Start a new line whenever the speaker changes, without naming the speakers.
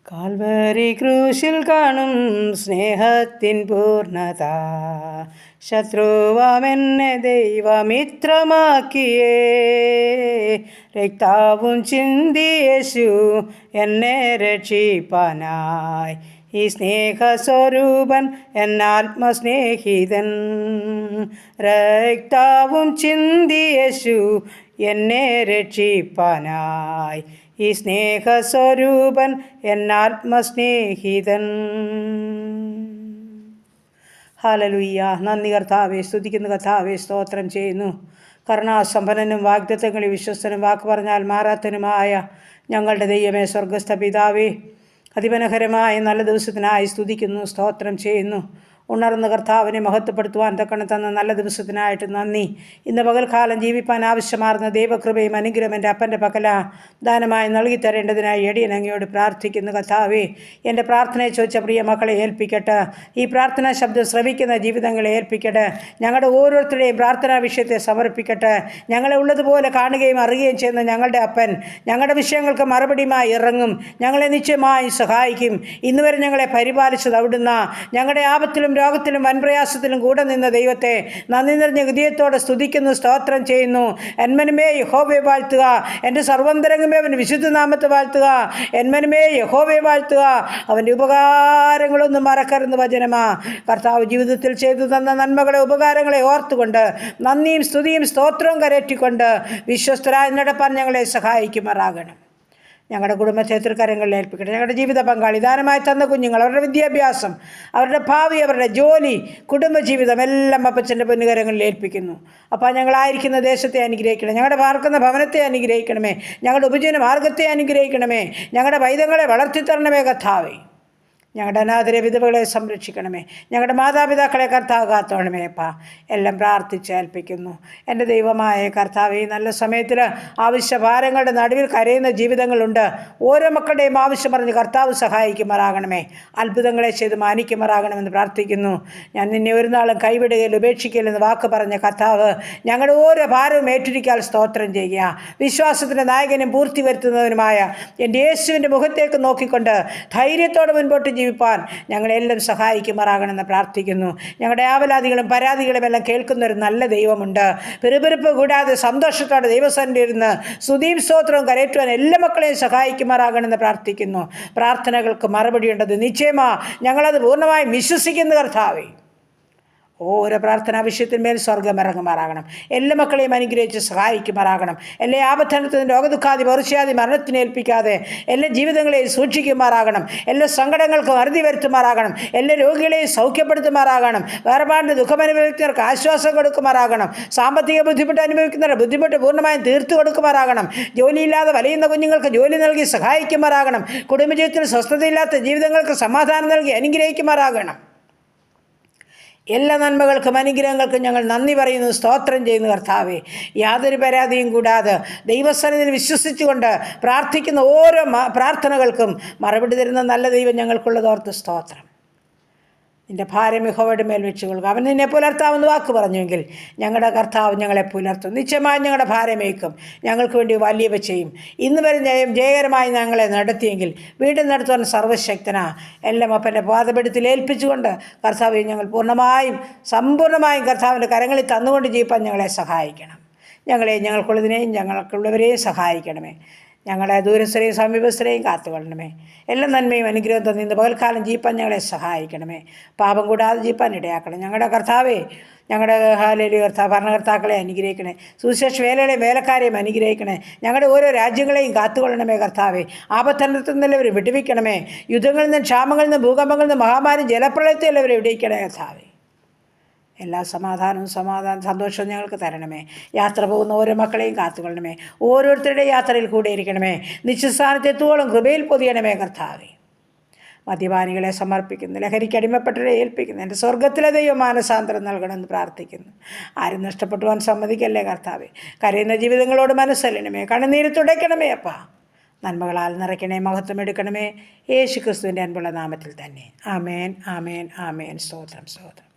Calvary ക്രൂശിൽ കാണും സ്നേഹത്തിൻ പൂർണ്ണത, ശത്രുവാമെന്നെ ദൈവമിത്രമാക്കിയേ. രക്താവും ചിന്തി യേശു എന്നെ രക്ഷിപ്പാനായി, ഈ സ്നേഹസ്വരൂപൻ എന്നാത്മസ്നേഹിതൻ. രക്താവും ചിന്തി യേശു എന്നെ രക്ഷിപ്പാനായി, ഈ സ്നേഹസ്വരൂപൻ എന്നാത്മസ്നേഹിതൻ. ഹല്ലേലൂയ. നന്ദി കർത്താവേ, സ്തുതിക്കുന്നു കർത്താവേ, സ്തോത്രം ചെയ്യുന്നു. കരുണാസമ്പന്നനും വാഗ്ദത്തങ്ങളിൽ വിശ്വസ്തനും വാക്ക് പറഞ്ഞാൽ മാറാത്തനുമായ ഞങ്ങളുടെ ദൈവമേ, സ്വർഗസ്ഥ പിതാവേ, അതിമനോഹരമായ നല്ല ദിവസത്തിനായി സ്തുതിക്കുന്നു, സ്തോത്രം ചെയ്യുന്നു. ഉണർന്ന് കർത്താവിനെ മഹത്വപ്പെടുത്തുവാൻ തക്കണ തന്ന നല്ല ദിവസത്തിനായിട്ട് നന്ദി. ഇന്ന് പകൽക്കാലം ജീവിപ്പാൻ ആവശ്യമാർന്ന ദൈവകൃപയും അനുഗ്രഹം എൻ്റെ അപ്പൻ്റെ പക്കല ദാനമായി നൽകി തരേണ്ടതിനായി എടിയൻ അങ്ങയോട് പ്രാർത്ഥിക്കുന്നു കർത്താവേ. എൻ്റെ പ്രാർത്ഥനയെ ചോദിച്ച പ്രിയ മക്കളെ ഏൽപ്പിക്കട്ടെ. ഈ പ്രാർത്ഥനാ ശബ്ദം ശ്രവിക്കുന്ന ജീവിതങ്ങളെ ഏൽപ്പിക്കട്ടെ. ഞങ്ങളുടെ ഓരോരുത്തരുടെയും പ്രാർത്ഥനാ വിഷയത്തെ സമർപ്പിക്കട്ടെ. ഞങ്ങളെ ഉള്ളതുപോലെ കാണുകയും അറിയുകയും ചെയ്യുന്ന ഞങ്ങളുടെ അപ്പൻ ഞങ്ങളുടെ വിഷയങ്ങൾക്ക് മറുപടിയുമായി ഇറങ്ങും. ഞങ്ങളെ നിശ്ചയമായി സഹായിക്കും. ഇന്നുവരെ ഞങ്ങളെ പരിപാലിച്ചത് അവിടുന്ന്. ഞങ്ങളുടെ ആപത്തിലും രോഗത്തിലും വൻപ്രയാസത്തിലും കൂടെ നിന്ന ദൈവത്തെ നന്ദി നിറഞ്ഞ ഹൃദയത്തോടെ സ്തുതിക്കുന്നു, സ്തോത്രം ചെയ്യുന്നു. എന്മനുമേ യഹോവയെ വാഴ്ത്തുക, എൻ്റെ സർവന്തരംഗമേ അവൻ്റെ വിശുദ്ധ നാമത്തെ വാഴ്ത്തുക. എന്മനുമേ യഹോവയെ വാഴ്ത്തുക, അവൻ്റെ ഉപകാരങ്ങളൊന്നും മറക്കരുന്ന വചനമാ. കർത്താവ് ജീവിതത്തിൽ ചെയ്തു തന്ന നന്മകളെ ഉപകാരങ്ങളെ ഓർത്തുകൊണ്ട് നന്ദിയും സ്തുതിയും സ്തോത്രവും കരയറ്റിക്കൊണ്ട് വിശ്വസ്തരായി നടപ്പാൻ ഞങ്ങളെ സഹായിക്കുമാറാകണം. ഞങ്ങളുടെ കുടുംബത്തെ തൃക്കരങ്ങളിൽ ഏൽപ്പിക്കട്ടെ. ഞങ്ങളുടെ ജീവിത പങ്കാളി, ദാനമായി തന്ന കുഞ്ഞുങ്ങൾ, അവരുടെ വിദ്യാഭ്യാസം, അവരുടെ ഭാവി, അവരുടെ ജോലി, കുടുംബജീവിതം എല്ലാം അപ്പച്ചൻ്റെ പൊന്നുകരങ്ങളിൽ ഏൽപ്പിക്കുന്നു. അപ്പോൾ ഞങ്ങളായിരിക്കുന്ന ദേശത്തെ അനുഗ്രഹിക്കണമേ. ഞങ്ങളുടെ പാർക്കുന്ന ഭവനത്തെ അനുഗ്രഹിക്കണമേ. ഞങ്ങളുടെ ഉപജീവന മാർഗത്തെ അനുഗ്രഹിക്കണമേ. ഞങ്ങളുടെ പൈതങ്ങളെ വളർത്തിത്തരണമേ കർത്താവേ. ഞങ്ങളുടെ അനാഥരെ വിധവകളെ സംരക്ഷിക്കണമേ. ഞങ്ങളുടെ മാതാപിതാക്കളെ കർത്താവ് കാത്തോണമേ അപ്പാ. എല്ലാം പ്രാർത്ഥിച്ചേൽപ്പിക്കുന്നു. എൻ്റെ ദൈവമായ കർത്താവ്, ഈ നല്ല സമയത്തിൽ ആവശ്യഭാരങ്ങളുടെ നടുവിൽ കരയുന്ന ജീവിതങ്ങളുണ്ട്. ഓരോ മക്കളുടെയും ആവശ്യം പറഞ്ഞ് കർത്താവ് സഹായിക്കുമാറാകണമേ. അത്ഭുതങ്ങളെ ചെയ്ത് മാനിക്കുമാറാകണമെന്ന് പ്രാർത്ഥിക്കുന്നു. ഞാൻ നിന്നെ ഒരു നാളും കൈവിടുകയില്ല ഉപേക്ഷിക്കുകയില്ലെന്ന് വാക്ക് പറഞ്ഞ കർത്താവ് ഞങ്ങളുടെ ഓരോ ഭാരവും ഏറ്റിരിക്കാൻ സ്തോത്രം ചെയ്യുക. വിശ്വാസത്തിൻ്റെ നായകനും പൂർത്തി വരുത്തുന്നവനുമായ എൻ്റെ യേശുവിൻ്റെ മുഖത്തേക്ക് നോക്കിക്കൊണ്ട് ധൈര്യത്തോടെ മുൻപോട്ട് ജീവിപ്പാൻ ഞങ്ങളെല്ലാം സഹായിക്കുമാറാകണമെന്ന് പ്രാർത്ഥിക്കുന്നു. ഞങ്ങളുടെ ആവലാദികളും പരാതികളും എല്ലാം കേൾക്കുന്നൊരു നല്ല ദൈവമുണ്ട്. പെരുപെരുപ്പ് കൂടാതെ സന്തോഷത്തോടെ ദൈവസന്നിധിയിൽ ഇരുന്ന് സ്തുതിയും സ്തോത്രവും കരയറ്റുവാൻ എല്ലാ മക്കളെയും സഹായിക്കുമാറാകണമെന്ന് പ്രാർത്ഥിക്കുന്നു. പ്രാർത്ഥനകൾക്ക് മറുപടിയുണ്ടത് നിശ്ചയമാ. ഞങ്ങളത് പൂർണ്ണമായും വിശ്വസിക്കുന്ന കർത്താവേ. ഓരോ പ്രാർത്ഥനാ വിഷയത്തിന്മേൽ സ്വർഗം ഇറങ്ങുമാറാകണം. എല്ലാ മക്കളെയും അനുഗ്രഹിച്ച് സഹായിക്കുമാറാകണം. എല്ലാ ആപത്തനത്തിനും രോഗദുഃഖാദി പൗർഷ്യാദി മരണത്തിന് ഏൽപ്പിക്കാതെ എല്ലാ ജീവിതങ്ങളെയും സൂക്ഷിക്കുമാറാകണം. എല്ലാ സങ്കടങ്ങൾക്കും അറുതി വരുത്തുമാറാകണം. എല്ലാ രോഗികളെയും സൗഖ്യപ്പെടുത്തുമാറാകണം. വേർപാടിൻ്റെ ദുഃഖമനുഭവിക്കുന്നവർക്ക് ആശ്വാസം കൊടുക്കുമാറാകണം. സാമ്പത്തിക ബുദ്ധിമുട്ട് അനുഭവിക്കുന്നവരുടെ ബുദ്ധിമുട്ട് പൂർണ്ണമായും തീർത്തു കൊടുക്കുമാറാകണം. ജോലിയില്ലാതെ വലയുന്ന കുഞ്ഞുങ്ങൾക്ക് ജോലി നൽകി സഹായിക്കുമാറാകണം. കുടുംബജീവിതത്തിൽ സ്വസ്ഥതയില്ലാത്ത ജീവിതങ്ങൾക്ക് സമാധാനം നൽകി അനുഗ്രഹിക്കുമാറാകണം. എല്ലാ നന്മകൾക്കും അനുഗ്രഹങ്ങൾക്കും ഞങ്ങൾ നന്ദി പറയുന്നു, സ്തോത്രം ചെയ്യുന്നു കർത്താവേ. യാതൊരു പരാതിയും കൂടാതെ ദൈവസന്നിധിയിൽ വിശ്വസിച്ചുകൊണ്ട് പ്രാർത്ഥിക്കുന്ന ഓരോ പ്രാർത്ഥനകൾക്കും മറുപടി തരുന്ന നല്ല ദൈവം ഞങ്ങൾക്കുള്ളതോർത്ത് സ്തോത്രം. നിൻ്റെ ഭാരം യഹോവയുടെ മേൽ വെച്ച് കൊള്ളുക. അവൻ നിന്നെ പുലർത്താമെന്ന് വാക്ക് പറഞ്ഞുവെങ്കിൽ ഞങ്ങളുടെ കർത്താവ് ഞങ്ങളെ പുലർത്തും. നിശ്ചയമായും ഞങ്ങളുടെ ഭാരമേക്കും. ഞങ്ങൾക്ക് വേണ്ടി വലിയവ ചെയ്യും. ഇന്ന് വരെ ജയകരമായി ഞങ്ങളെ നടത്തിയെങ്കിൽ വീണ്ടും നടത്തുവാൻ സർവ്വശക്തനാ. എല്ലാം അപ്പൻ്റെ പാദപീഠത്തിൽ ഏൽപ്പിച്ചുകൊണ്ട് കർത്താവ് ഞങ്ങൾ പൂർണ്ണമായും സമ്പൂർണ്ണമായും കർത്താവിൻ്റെ കരങ്ങളിൽ തന്നുകൊണ്ട് ജീവിപ്പാൻ ഞങ്ങളെ സഹായിക്കണം. ഞങ്ങൾക്കുള്ളതിനെയും ഞങ്ങൾക്കുള്ളവരെയും സഹായിക്കണമേ. ഞങ്ങളെ ദൂരസ്ഥരെയും സമീപസ്ഥരെയും കാത്തുകൊള്ളണമേ. എല്ലാ നന്മയും അനുഗ്രഹം തന്ന് ഇന്ന് പകൽക്കാലം ജീപ്പാൻ ഞങ്ങളെ സഹായിക്കണമേ. പാപം കൂടാതെ ജീപ്പാൻ ഇടയാക്കണം. ഞങ്ങളുടെ കർത്താവേ, ഞങ്ങളുടെ ഹല്ലേലൂയ ഭരണകർത്താക്കളെ അനുഗ്രഹിക്കണേ. സുവിശേഷ വേലകളെയും വേലക്കാരെയും അനുഗ്രഹിക്കണേ. ഞങ്ങളുടെ ഓരോ രാജ്യങ്ങളെയും കാത്തുകൊള്ളണമേ കർത്താവേ. ആപത്തനത്തിൽ നിന്നെല്ലാവരും വിടുവിക്കണമേ. യുദ്ധങ്ങളിൽ നിന്നും ക്ഷാമങ്ങളിൽ നിന്നും ഭൂകമ്പങ്ങളിൽ നിന്നും മഹാമാരി ജലപ്രളയത്തിൽ എല്ലാവരും വിടുവിക്കണേ കർത്താവേ. എല്ലാ സമാധാനവും സന്തോഷവും ഞങ്ങൾക്ക് തരണമേ. യാത്ര പോകുന്ന ഓരോ മക്കളെയും കാത്തുകൊള്ളണമേ. ഓരോരുത്തരുടെയും യാത്രയിൽ കൂടെ ഇരിക്കണമേ. നിശ്ചയസ്ഥാനത്തെത്തുവോളം കൃപയിൽ പൊതിയണമേ കർത്താവേ. മദ്യപാനികളെ സമർപ്പിക്കുന്നു, ലഹരിക്ക് അടിമപ്പെട്ടവരെ ഏൽപ്പിക്കുന്നു. എൻ്റെ സ്വർഗത്തിലെ ദൈവം മാനസാന്തരം നൽകണമെന്ന് പ്രാർത്ഥിക്കുന്നു. ആരും നഷ്ടപ്പെട്ടുവാൻ സമ്മതിക്കല്ലേ കർത്താവേ. കരയുന്ന ജീവിതങ്ങളോട് മനസ്സല്ലണമേ. കണ്ണുനീര് തുടയ്ക്കണമേ അപ്പാ. നന്മകളാൽ നിറയ്ക്കണേ, മഹത്വം എടുക്കണമേ. യേശു ക്രിസ്തുവിൻ്റെ അൻപുള്ള നാമത്തിൽ തന്നെ. ആമേൻ, ആമേൻ, ആമേൻ. സ്തോത്രം, സ്തോത്രം.